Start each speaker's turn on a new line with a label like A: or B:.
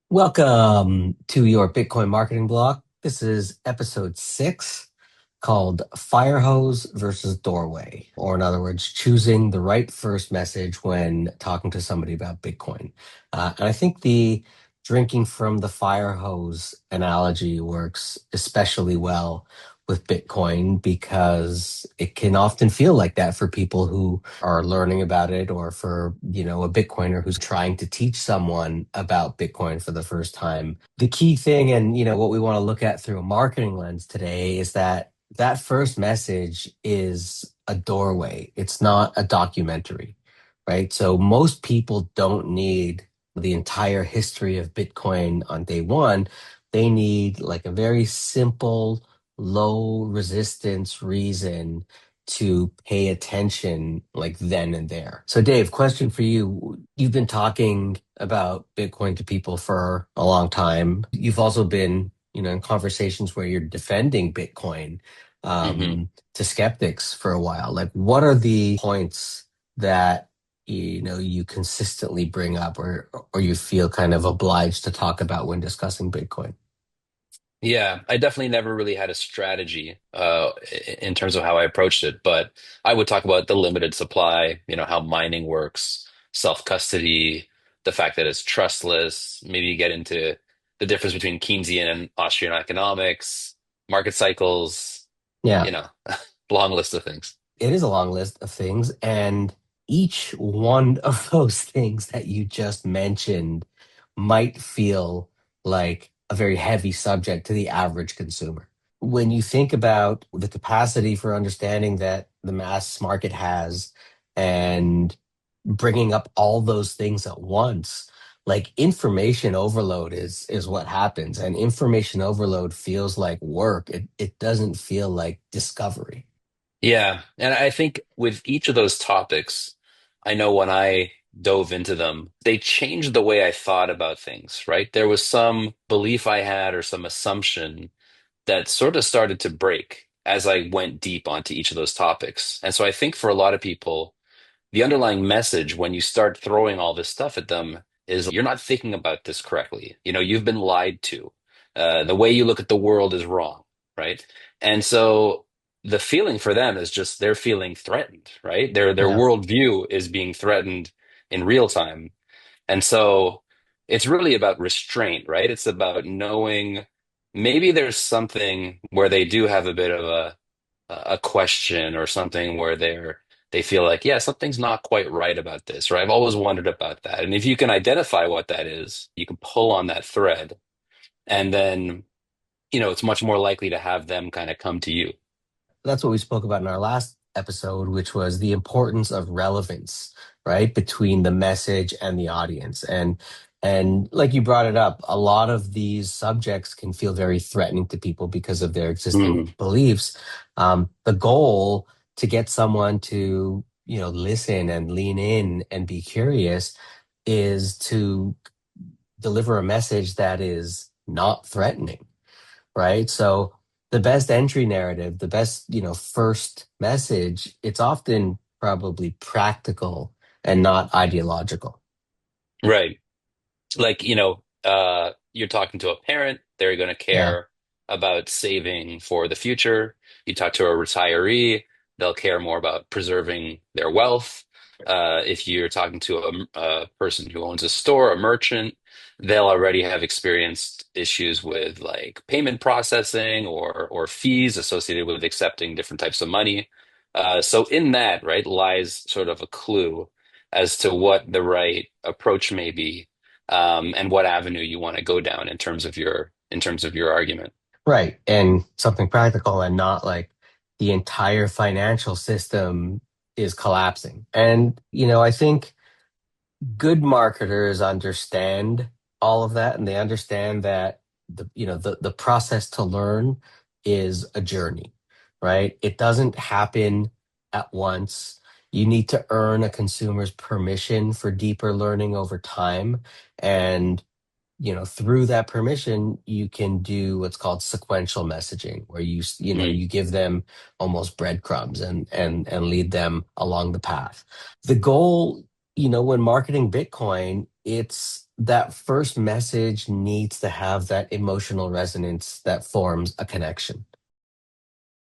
A: Welcome to your Bitcoin marketing blog. This is episode 6 called Fire Hose versus Doorway, or in other words, choosing the right first message when talking to somebody about Bitcoin. And I think the drinking from the fire hose analogy works especially well with Bitcoin because it can often feel like that for people who are learning about it or for, a Bitcoiner who's trying to teach someone about Bitcoin for the first time. The key thing and, what we want to look at through a marketing lens today is that first message is a doorway. It's not a documentary, right? So most people don't need the entire history of Bitcoin on day one. They need like a very simple, low resistance reason to pay attention like then and there. So Dave, question for you. You've been talking about Bitcoin to people for a long time. You've also been, in conversations where you're defending Bitcoin
B: hmm
A: to skeptics for a while. Like what are the points that you consistently bring up or you feel kind of obliged to talk about when discussing Bitcoin?
B: Yeah, I definitely never really had a strategy in terms of how I approached it, but I would talk about the limited supply, how mining works, self-custody, the fact that it's trustless, maybe get into the difference between Keynesian and Austrian economics, market cycles,
A: Yeah.
B: you know, long list of things.
A: It is a long list of things, and each one of those things that you just mentioned might feel like a very heavy subject to the average consumer. When you think about the capacity for understanding that the mass market has and bringing up all those things at once, like information overload is what happens, and information overload feels like work. It doesn't feel like discovery.
B: Yeah, and I think with each of those topics, I know when I dove into them, they changed the way I thought about things, right? There was some belief I had or some assumption that sort of started to break as I went deep onto each of those topics. And so I think for a lot of people, the underlying message when you start throwing all this stuff at them is you're not thinking about this correctly. You've been lied to. The way you look at the world is wrong, right? And so the feeling for them is just they're feeling threatened, right? Their
A: Yeah.
B: worldview is being threatened in real time. And so it's really about restraint, right? It's about knowing maybe there's something where they do have a bit of a question or something where they feel like, yeah, something's not quite right about this, or I've always wondered about that. And if you can identify what that is, you can pull on that thread, and then, it's much more likely to have them kind of come to you.
A: That's what we spoke about in our last episode, which was the importance of relevance, right, between the message and the audience. And like you brought it up, a lot of these subjects can feel very threatening to people because of their existing
B: Mm,
A: beliefs. The goal to get someone to, listen and lean in and be curious is to deliver a message that is not threatening, right? So the best entry narrative, the best, first message, it's often probably practical and not ideological.
B: right. Like, you're talking to a parent, they're going to
A: Yeah.
B: care about saving for the future. You talk to a retiree, they'll care more about preserving their wealth. If you're talking to a person who owns a store, a merchant, they'll already have experienced issues with like payment processing or fees associated with accepting different types of money. So in that, right, lies sort of a clue as to what the right approach may be, and what avenue you want to go down in terms of your argument.
A: Right. And something practical and not like the entire financial system is collapsing. And, I think good marketers understand all of that and they understand that the process to learn is a journey, right? It doesn't happen at once. You need to earn a consumer's permission for deeper learning over time. And through that permission, you can do what's called sequential messaging, where
B: Mm,
A: you give them almost breadcrumbs and lead them along the path. The goal, when marketing Bitcoin, it's that first message needs to have that emotional resonance that forms a connection.